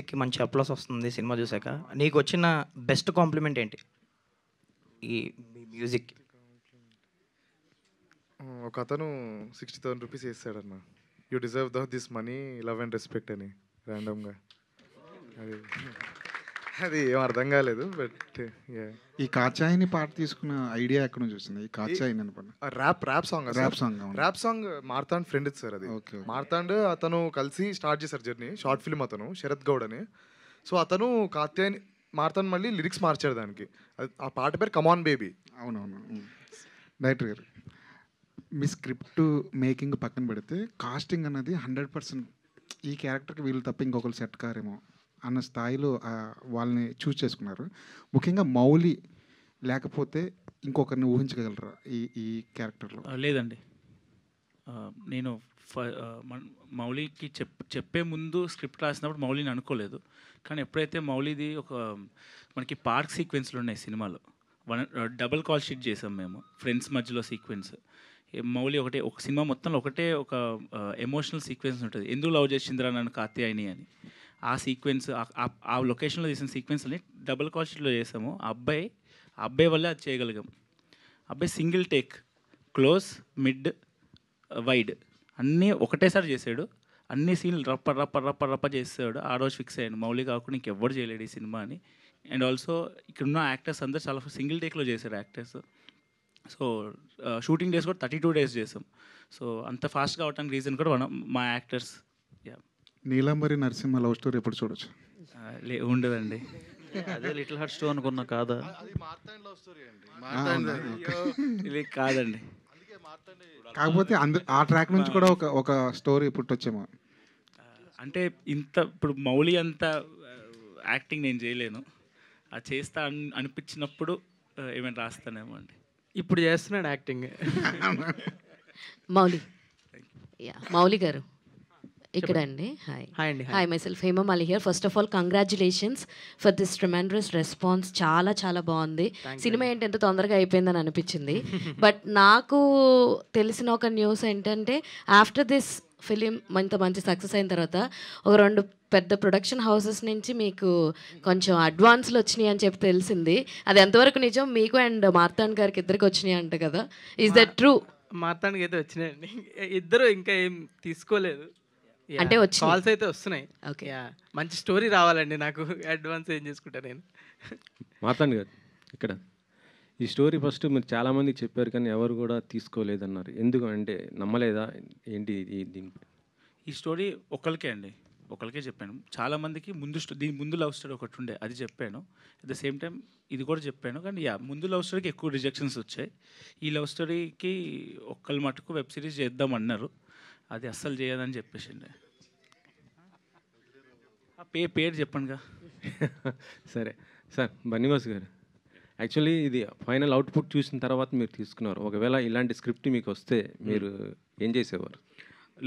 కి మంచి అప్లాస్ వస్తుంది సినిమా చూసాక. నీకొచ్చిన బెస్ట్ కాంప్లిమెంట్ ఏంటి? ఈ మీ మ్యూజిక్‌కి. ఒకతను 60,000 రూపీస్ ఏసాడన్న. You deserve this money, love and respect అని ర్యాండమ్‌గా. అది అది ఏం అర్థం కాలేదు. But yeah! ఈ 'కాచాయిని' పాట తీసుకున్న ఐడియా ఎక్కడి నుంచి వచ్చింది? ఈ 'కాచాయిని' అని పాట. ర్యాప్ సాంగ్ ర్యాప్ సాంగ్ అవును. Rap song Martand friend sir అది. ఓకే. ఓకే. మార్తాండ్ అతను కలిసి స్టార్ట్ చేశారు జర్నీ. షార్ట్ ఫిల్మ్ అతను శరత్ గౌడ్ అని. సో అతను కాత్యాయని మార్తాండ్ మళ్ళీ లిరిక్స్ మార్చాడు దానికి. ఆ పాట పేరు కమాన్ బేబీ. అవునవును. డైరెక్టర్ గారు, మీ స్క్రిప్ట్ మేకింగ్ పక్కన పెడితే కాస్టింగ్ అన్నది 100% ఈ క్యారెక్టర్కి వీళ్ళు తప్ప ఇంకొకరు సెట్ కారేమో అన్న స్థాయిలో వాళ్ళని చూస్ చేసుకున్నారు. ముఖ్యంగా మౌలి లేకపోతే ఇంకొకరిని ఊహించగలరా ఈ ఈ క్యారెక్టర్లో? లేదండి. నేను మౌలికి చెప్పే ముందు స్క్రిప్ట్ రాసినప్పుడు మౌలిని అనుకోలేదు. కానీ ఎప్పుడైతే మౌలిది మనకి పార్క్ సీక్వెన్స్లు ఉన్నాయి సినిమాలో, డబుల్ కాల్ షీట్ చేసాం మేము ఫ్రెండ్స్ మధ్యలో సీక్వెన్స్. మౌలి ఒక సినిమా మొత్తంలో ఒక ఎమోషనల్ సీక్వెన్స్ ఉంటుంది, ఎందుకు లవ్ చేసిందిరా నన్ను కాత్యాయని అని. ఆ సీక్వెన్స్ ఆ లొకేషన్లో చేసిన సీక్వెన్స్ని డబుల్ కాల్ షీట్లో చేసాము. ఆ అబ్బాయి వల్లే అది చేయగలిగాం. అబ్బాయి single take, close, mid, wide అన్నీ ఒకటేసారి చేసాడు. అన్ని సీన్లు రప్ప చేసాడు. ఆ రోజు ఫిక్స్ అయ్యాను, మౌలి కాకుండా ఇంకెవ్వరు చేయలేడు ఈ సినిమా అని. అండ్ ఆల్సో ఇక్కడున్న యాక్టర్స్ అందరూ చాలా సింగిల్ టేక్లో చేశారు యాక్టర్స్. సో షూటింగ్ డేస్ కూడా 32 డేస్ చేసాం. సో అంత ఫాస్ట్గా అవడానికి రీజన్ కూడా మా actors. Neelambari Narasimha love story ఎప్పుడు చూడొచ్చు? ఉండదండి. అదే లిటిల్ హార్ట్ స్టోరీ అనుకున్నా కాదా? ఇది కాదండి. కాకపోతే ఆ ట్రాక్ నుంచి కూడా ఒక స్టోరీ పుట్టొచ్చేమో. అంటే ఇప్పుడు మౌలి అంత యాక్టింగ్ నేను చేయలేను. అది చేస్తా అనిపించినప్పుడు ఏమైనా రాస్తానేమో అండి. ఇప్పుడు చేస్తున్నాడు యాక్టింగ్. మౌలి గారు ఇక్కడ అండి. Hi myself Hemamali here. First of all congratulations for this tremendous response. చాలా చాలా బాగుంది. సినిమా ఏంటి ఎంత తొందరగా అయిపోయిందని అనిపించింది. బట్ నాకు తెలిసిన ఒక న్యూస్ ఏంటంటే ఆఫ్టర్ దిస్ ఫిలిం ఇంత మంచి సక్సెస్ అయిన తర్వాత ఒక 2 పెద్ద ప్రొడక్షన్ హౌసెస్ నుంచి మీకు కొంచెం అడ్వాన్స్లు వచ్చినాయి అని చెప్పి తెలిసింది. అది ఎంతవరకు నిజం? మీకు అండ్ మార్తాండ్ గారికి ఇద్దరికి వచ్చినాయి అంట కదా, ఈజ్ దట్ ట్రూ? మార్తాండ్కి అయితే వచ్చినాయండి, ఇద్దరు ఇంకా ఏం తీసుకోలేదు. అంటే కాల్స్ అయితే వస్తున్నాయి. ఓకే, మంచి స్టోరీ రావాలండి, నాకు అడ్వాన్స్ ఏం చేసుకుంటా నేను. మార్తాండ్ గారు, ఇక్కడ ఈ స్టోరీ ఫస్ట్ మీరు చాలామందికి చెప్పారు కానీ ఎవరు కూడా తీసుకోలేదన్నారు. ఎందుకు అంటే నమ్మలేదా ఏంటి దీనిపై? ఈ స్టోరీ ఒకరికే చెప్పాను. చాలామందికి దీని ముందు లవ్ స్టోరీ ఒకటి ఉండే, అది చెప్పాను. అట్ ద సేమ్ టైం ఇది కూడా చెప్పాను. కానీ ముందు లవ్ స్టోరీకి ఎక్కువ రిజెక్షన్స్ వచ్చాయి. ఈ లవ్ స్టోరీకి ఒక్కళ్ళు మటుకు వెబ్ సిరీస్ చేద్దామన్నారు, అది అస్సలు చేయదని చెప్పేసిండే. పేరు చెప్పండిగా. సరే సార్, బన్నీవాస్ గారు, యాక్చువల్లీ ఇది ఫైనల్ అవుట్పుట్ చూసిన తర్వాత మీరు తీసుకున్నారు. ఒకవేళ ఇలాంటి స్క్రిప్ట్ మీకు వస్తే మీరు ఏం చేసేవారు?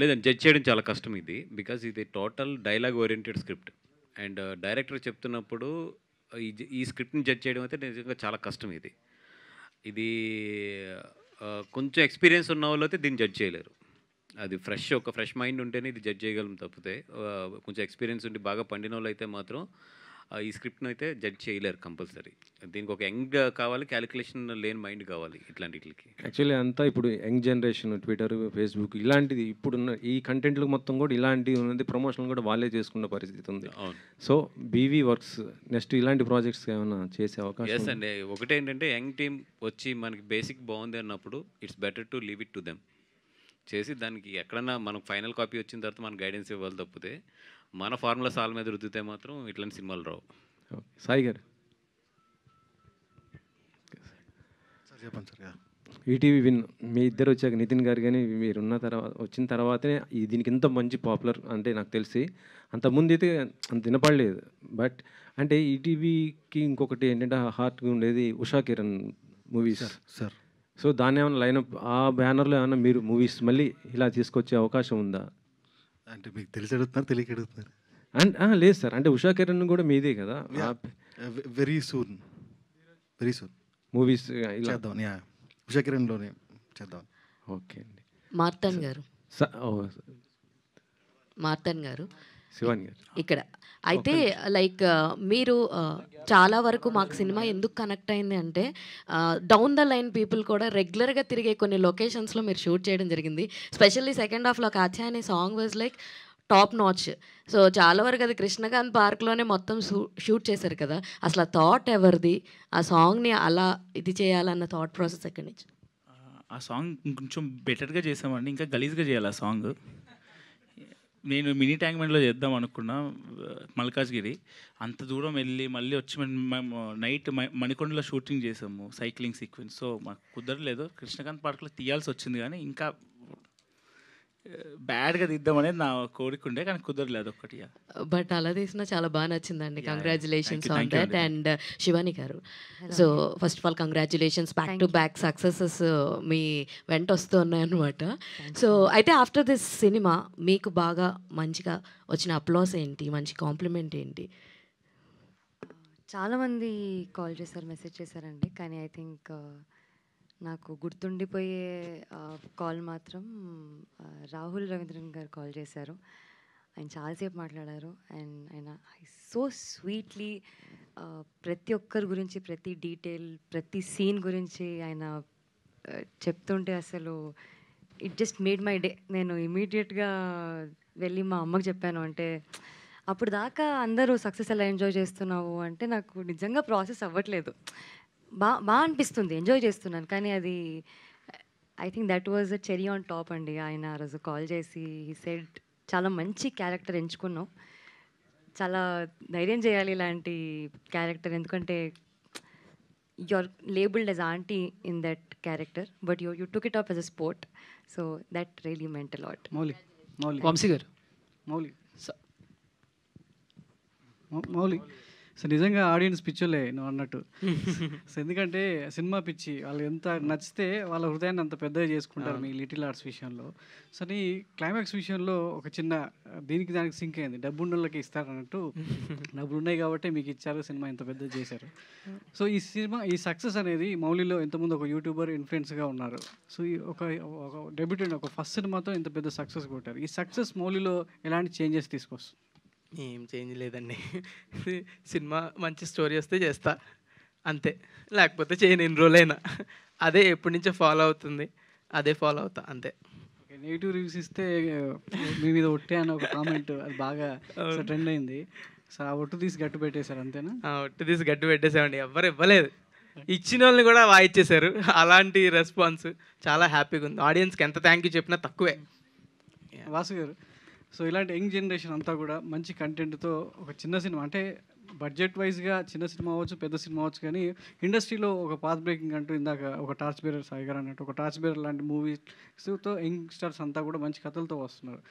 లేదండి, జడ్జ్ చేయడం చాలా కష్టం ఇది. బికాజ్ ఇది total dialogue oriented script. And director చెప్తున్నప్పుడు ఈ స్క్రిప్ట్ని జడ్జ్ చేయడం అయితే నిజంగా చాలా కష్టం. ఇది కొంచెం ఎక్స్పీరియన్స్ ఉన్న వాళ్ళు అయితే దీన్ని జడ్జ్ చేయలేరు. అది ఒక ఫ్రెష్ మైండ్ ఉంటేనే ఇది జడ్జ్ చేయగలం. తప్పితే కొంచెం ఎక్స్పీరియన్స్ ఉండి బాగా పండిన వాళ్ళు అయితే మాత్రం ఈ స్క్రిప్ట్ను అయితే జడ్జ్ చేయలేరు కంపల్సరీ. దీనికి ఒక యంగ్ కావాలి, క్యాలిక్యులేషన్ లేని మైండ్ కావాలి ఇట్లాంటికి. యాక్చువల్లీ అంతా ఇప్పుడు యంగ్ జనరేషన్, ట్విట్టర్, ఫేస్బుక్ ఇలాంటిది ఇప్పుడున్న ఈ కంటెంట్లు మొత్తం కూడా ఇలాంటివి ఉన్నది, ప్రమోషన్ కూడా వాళ్ళే చేసుకున్న పరిస్థితి ఉంది. అవును. సో బీవీ వర్క్స్ నెక్స్ట్ ఇలాంటి ప్రాజెక్ట్స్ ఏమైనా చేసే అవకాశం? ఎస్ అండి. ఒకటేంటంటే యంగ్ టీమ్ వచ్చి మనకి బేసిక్ బాగుంది అన్నప్పుడు it's better to leave it to them. చేసి దానికి ఎక్కడన్నా మనకు ఫైనల్ కాపీ వచ్చిన తర్వాత మనం గైడెన్స్ ఇవ్వాలి. తప్పితే మన ఫార్ములా సాల్ మీద రుద్దితే మాత్రం ఇట్లాంటి సినిమాలు రావు. సాయి గారు, చెప్పండి సార్. ఈటీవీ విన్ మీ ఇద్దరు వచ్చాక, నితిన్ గారు కానీ మీరు వచ్చిన తర్వాతనే దీనికి ఇంత మంచి పాపులర్ అంటే నాకు తెలిసి అంతకుముందు అయితే అంత వినపడలేదు. బట్ అంటే ఈటీవీకి ఇంకొకటి ఏంటంటే హార్ట్గా ఉండేది Usha Kiran movies sir. So దాన్ని ఏమైనా లైనప్ ఆ బ్యానర్లో ఏమైనా మీరు మూవీస్ మళ్ళీ ఇలా తీసుకొచ్చే అవకాశం ఉందా? అంటే మీకు తెలిసి అడుగుతున్నారు, తెలియక అడుగుతున్నారు? లేదు సార్, అంటే ఉషా కిరణ్ కూడా మీదే కదా. వెరీ సూన్ మూవీస్ చేద్దాం, ఉషా కిరణ్లోనే చేద్దాం. ఓకే అండి. మార్తాండ్ గారు శివాని గారు. ఇక్కడ అయితే లైక్ మీరు చాలా వరకు మాకు సినిమా ఎందుకు కనెక్ట్ అయింది అంటే డౌన్ ద లైన్ పీపుల్ కూడా రెగ్యులర్గా తిరిగే కొన్ని లొకేషన్స్లో మీరు షూట్ చేయడం జరిగింది. స్పెషల్లీ సెకండ్ హాఫ్లో Katyayani song was like top notch. So చాలా వరకు అది కృష్ణకాంత్ పార్క్లోనే మొత్తం షూట్ చేశారు కదా. అసలు ఆ థాట్ ఎవరిది, ఆ సాంగ్ని అలా ఇది చేయాలన్న థాట్ ప్రాసెస్ ఎక్కడి నుంచి? ఆ సాంగ్ ఇంకొంచెం బెటర్గా చేసామండి, ఇంకా గలీజ్గా చేయాలి ఆ సాంగ్. నేను మినీ ట్యాంక్ బండ్లో చేద్దాం అనుకున్నా మల్కాజ్గిరి, అంత దూరం వెళ్ళి మళ్ళీ వచ్చి మేము నైట్ మణికొండలో షూటింగ్ చేసాము సైక్లింగ్ సీక్వెన్స్. సో మాకు కుదరలేదు, కృష్ణకాంత్ పార్క్లో తీయాల్సి వచ్చింది. కానీ ఇంకా బ్యాడ్గా తీద్దామనేది నా కోరిక ఉండే, కానీ కుదరలేదు ఒక్కటి. బట్ అలా తీసినా చాలా బాగా నచ్చిందండి. Congratulations on that. And Shivani గారు, so first of all congratulations, back to back successes మీ వెంట వస్తూ ఉన్నాయన్నమాట. సో అయితే ఆఫ్టర్ దిస్ సినిమా మీకు బాగా మంచిగా వచ్చిన అప్లాస్ ఏంటి, మంచి కాంప్లిమెంట్ ఏంటి? చాలామంది కాల్ చేశారు, మెసేజ్ చేశారండి. కానీ ఐ థింక్ నాకు గుర్తుండిపోయే కాల్ మాత్రం రాహుల్ రవీంద్రన్ గారు కాల్ చేశారు. ఆయన చాలాసేపు మాట్లాడారు. అండ్ ఆయన సో స్వీట్లీ ప్రతి ఒక్కరి గురించి, ప్రతి డీటెయిల్, ప్రతి సీన్ గురించి ఆయన చెప్తుంటే అసలు it just made my day. నేను ఇమీడియట్గా వెళ్ళి మా అమ్మకి చెప్పాను. అంటే అప్పుడు దాకా అందరూ సక్సెస్ ఎలా ఎంజాయ్ చేస్తున్నావు అంటే నాకు నిజంగా ప్రాసెస్ అవ్వట్లేదు. బాగా అనిపిస్తుంది, ఎంజాయ్ చేస్తున్నాను. కానీ అది I think that was a cherry on top అండి. ఆయన ఆ రోజు కాల్ చేసి హీ సెడ్ చాలా మంచి క్యారెక్టర్ ఎంచుకున్నావు, చాలా ధైర్యం చేయాలి ఇలాంటి క్యారెక్టర్, ఎందుకంటే you are labelled as aunty in that character but you took it up as a sport. So that really meant a lot. Vamsi garu, Mouli so నిజంగా ఆడియన్స్ పిచ్చోలే నువ్వు అన్నట్టు. సో ఎందుకంటే సినిమా పిచ్చి, వాళ్ళు ఎంత నచ్చితే వాళ్ళ హృదయాన్ని అంత పెద్దగా చేసుకుంటారు మీ లిటిల్ ఆర్ట్స్ విషయంలో. సో నీ క్లైమాక్స్ విషయంలో ఒక చిన్న దీనికి దానికి సింక్ అయింది, డబ్బు ఉన్నోళ్ళకి ఇస్తారు అన్నట్టు. డబ్బులు ఉన్నాయి కాబట్టి మీకు ఇచ్చారు, సినిమా ఇంత పెద్దగా చేశారు. సో ఈ సినిమా ఈ సక్సెస్ అనేది మౌలిలో ఇంతకుముందు ఒక యూట్యూబర్ ఇన్ఫ్లుయెన్స్గా ఉన్నారు. సో ఈ ఒక డెబ్యూటెంట్ ఒక ఫస్ట్ సినిమాతో ఇంత పెద్ద సక్సెస్ కొట్టారు. ఈ సక్సెస్ మౌలిలో ఎలాంటి చేంజెస్ తీసుకొస్తుంది? ఏం చేంజ్ లేదండి. సినిమా మంచి స్టోరీ వస్తే చేస్తా అంతే, లేకపోతే చేయను. ఎన్ని రోజులైనా అదే ఎప్పటి నుంచో ఫాలో అవుతుంది, అదే ఫాలో అవుతా అంతే. నెగిటివ్ రివ్యూస్ ఇస్తే మీ మీద ఒట్టే అని ఒక కామెంట్ అది బాగా ట్రెండ్ అయింది. సో ఆ ఒట్టు తీసి గట్టు పెట్టేశారు అంతేనా? ఒట్టు తీసి గట్టు పెట్టేసామండి, ఎవ్వరు ఇవ్వలేదు. ఇచ్చిన వాళ్ళని కూడా వాయిచ్చేశారు. అలాంటి రెస్పాన్స్ చాలా హ్యాపీగా ఉంది. ఆడియన్స్కి ఎంత థ్యాంక్ యూ చెప్పినా తక్కువే. వాసు గారు, సో ఇలాంటి యంగ్ జనరేషన్ అంతా కూడా మంచి కంటెంట్తో ఒక చిన్న సినిమా, అంటే బడ్జెట్ వైజ్గా చిన్న సినిమా అవ్వచ్చు, పెద్ద సినిమా అవ్వచ్చు, కానీ ఇండస్ట్రీలో ఒక పాత్ బ్రేకింగ్ అంటూ ఇందాక ఒక టార్చ్ బేరర్ సాయి గారు అన్నట్టు ఒక టార్చ్ బేరర్ లాంటి మూవీస్తో యంగ్స్టర్స్ అంతా కూడా మంచి కథలతో వస్తున్నారు.